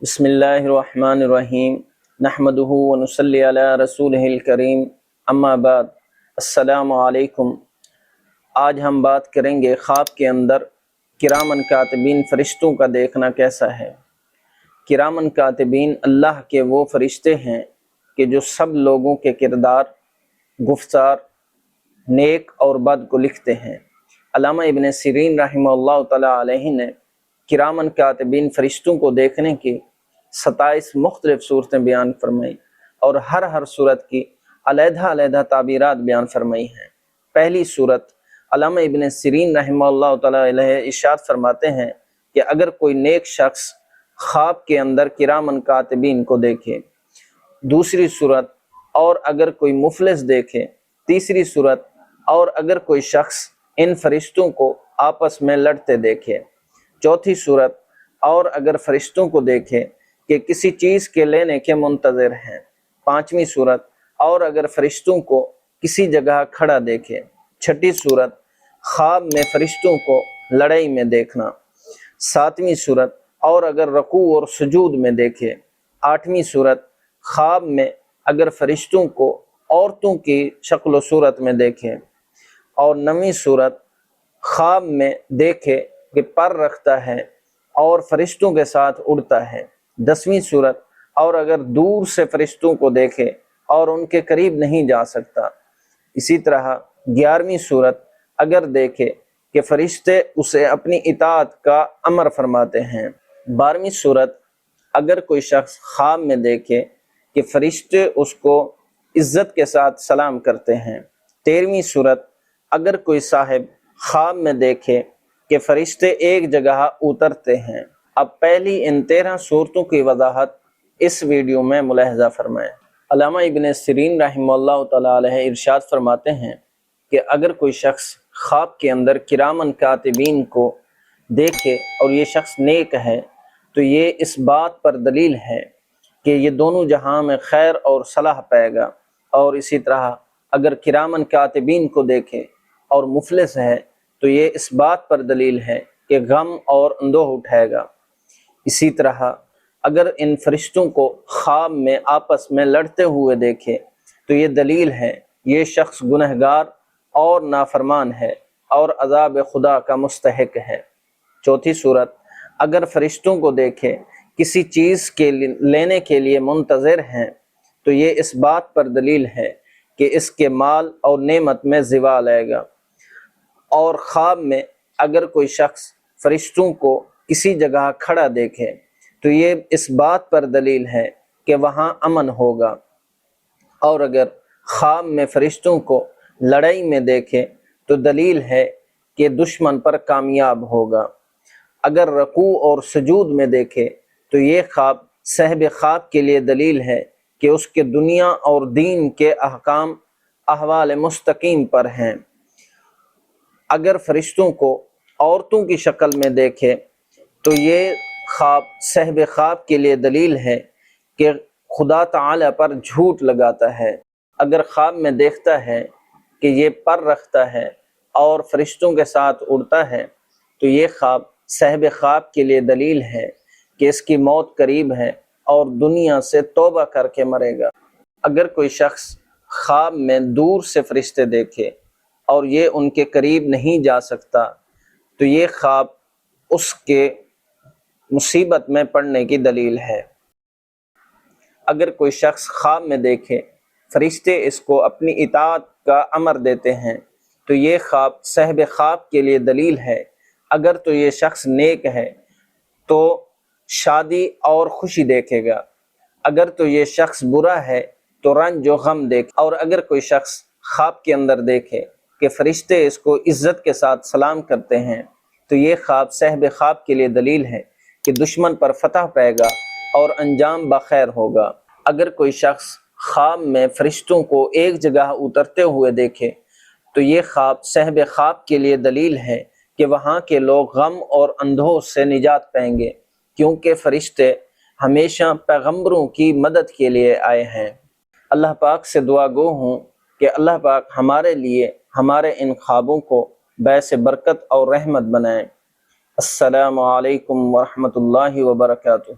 بسم اللہ الرحمن الرحیم نحمدہ ونصلی علی رسولہ الکریم اما بعد السلام علیکم۔ آج ہم بات کریں گے خواب کے اندر کرامن کاتبین فرشتوں کا دیکھنا کیسا ہے۔ کرامن کاتبین اللہ کے وہ فرشتے ہیں کہ جو سب لوگوں کے کردار، گفتار، نیک اور بد کو لکھتے ہیں۔ علامہ ابن سیرین رحمہ اللہ تعالیٰ علیہ نے کرامن کاتبین فرشتوں کو دیکھنے کی 27 مختلف صورتیں بیان فرمائی اور ہر صورت کی علیحدہ تعبیرات بیان فرمائی ہیں۔ پہلی صورت، علامہ ابن سیرین رحمہ اللہ تعالیٰ علیہ ارشاد فرماتے ہیں کہ اگر کوئی نیک شخص خواب کے اندر کرامن کاتبین کو دیکھے۔ دوسری صورت، اور اگر کوئی مفلس دیکھے۔ تیسری صورت، اور اگر کوئی شخص ان فرشتوں کو آپس میں لڑتے دیکھے۔ چوتھی صورت، اور اگر فرشتوں کو دیکھے کہ کسی چیز کے لینے کے منتظر ہیں۔ پانچویں صورت، اور اگر فرشتوں کو کسی جگہ کھڑا دیکھے۔ چھٹی صورت، خواب میں فرشتوں کو لڑائی میں دیکھنا۔ ساتویں صورت، اور اگر رکوع اور سجود میں دیکھے۔ آٹھویں صورت، خواب میں اگر فرشتوں کو عورتوں کی شکل و صورت میں دیکھے۔ اور نویں صورت، خواب میں دیکھے کہ پر رکھتا ہے اور فرشتوں کے ساتھ اڑتا ہے۔ 10ویں صورت، اور اگر دور سے فرشتوں کو دیکھے اور ان کے قریب نہیں جا سکتا۔ اسی طرح 11ویں صورت، اگر دیکھے کہ فرشتے اسے اپنی اطاعت کا امر فرماتے ہیں۔ 12ویں صورت، اگر کوئی شخص خواب میں دیکھے کہ فرشتے اس کو عزت کے ساتھ سلام کرتے ہیں۔ 13ویں صورت، اگر کوئی صاحب خواب میں دیکھے کہ فرشتے ایک جگہ اترتے ہیں۔ اب پہلی ان 13 صورتوں کی وضاحت اس ویڈیو میں ملاحظہ فرمائیں۔ علامہ ابن سیرین رحمہ اللہ تعالیٰ علیہ ارشاد فرماتے ہیں کہ اگر کوئی شخص خواب کے اندر کرامن کاتبین کو دیکھے اور یہ شخص نیک ہے تو یہ اس بات پر دلیل ہے کہ یہ دونوں جہاں میں خیر اور صلاح پائے گا، اور اسی طرح اگر کرامن کاتبین کو دیکھے اور مفلس ہے تو یہ اس بات پر دلیل ہے کہ غم اور اندوہ اٹھائے گا۔ اسی طرح اگر ان فرشتوں کو خواب میں آپس میں لڑتے ہوئے دیکھے تو یہ دلیل ہے یہ شخص گنہگار اور نافرمان ہے اور عذاب خدا کا مستحق ہے۔ چوتھی صورت، اگر فرشتوں کو دیکھے کسی چیز کے لینے کے لیے منتظر ہیں تو یہ اس بات پر دلیل ہے کہ اس کے مال اور نعمت میں زوال آئے گا۔ اور خواب میں اگر کوئی شخص فرشتوں کو کسی جگہ کھڑا دیکھے تو یہ اس بات پر دلیل ہے کہ وہاں امن ہوگا۔ اور اگر خواب میں فرشتوں کو لڑائی میں دیکھے تو دلیل ہے کہ دشمن پر کامیاب ہوگا۔ اگر رکوع اور سجود میں دیکھے تو یہ خواب صاحب خواب کے لیے دلیل ہے کہ اس کے دنیا اور دین کے احکام احوال مستقیم پر ہیں۔ اگر فرشتوں کو عورتوں کی شکل میں دیکھے تو یہ خواب صاحب خواب کے لیے دلیل ہے کہ خدا تعالی پر جھوٹ لگاتا ہے۔ اگر خواب میں دیکھتا ہے کہ یہ پر رکھتا ہے اور فرشتوں کے ساتھ اڑتا ہے تو یہ خواب صاحب خواب کے لیے دلیل ہے کہ اس کی موت قریب ہے اور دنیا سے توبہ کر کے مرے گا۔ اگر کوئی شخص خواب میں دور سے فرشتے دیکھے اور یہ ان کے قریب نہیں جا سکتا تو یہ خواب اس کے مصیبت میں پڑنے کی دلیل ہے۔ اگر کوئی شخص خواب میں دیکھے فرشتے اس کو اپنی اطاعت کا امر دیتے ہیں تو یہ خواب صاحب خواب کے لیے دلیل ہے۔ اگر تو یہ شخص نیک ہے تو شادی اور خوشی دیکھے گا، اگر تو یہ شخص برا ہے تو رنج و غم دیکھے۔ اور اگر کوئی شخص خواب کے اندر دیکھے کہ فرشتے اس کو عزت کے ساتھ سلام کرتے ہیں تو یہ خواب صاحب خواب کے لیے دلیل ہے کہ دشمن پر فتح پائے گا اور انجام بخیر ہوگا۔ اگر کوئی شخص خواب میں فرشتوں کو ایک جگہ اترتے ہوئے دیکھے تو یہ خواب صاحب خواب کے لیے دلیل ہے کہ وہاں کے لوگ غم اور اندوہ سے نجات پائیں گے، کیونکہ فرشتے ہمیشہ پیغمبروں کی مدد کے لیے آئے ہیں۔ اللہ پاک سے دعا گو ہوں کہ اللہ پاک ہمارے لیے ہمارے ان خوابوں کو باعث برکت اور رحمت بنائیں۔ السلام علیکم ورحمۃ اللہ وبرکاتہ۔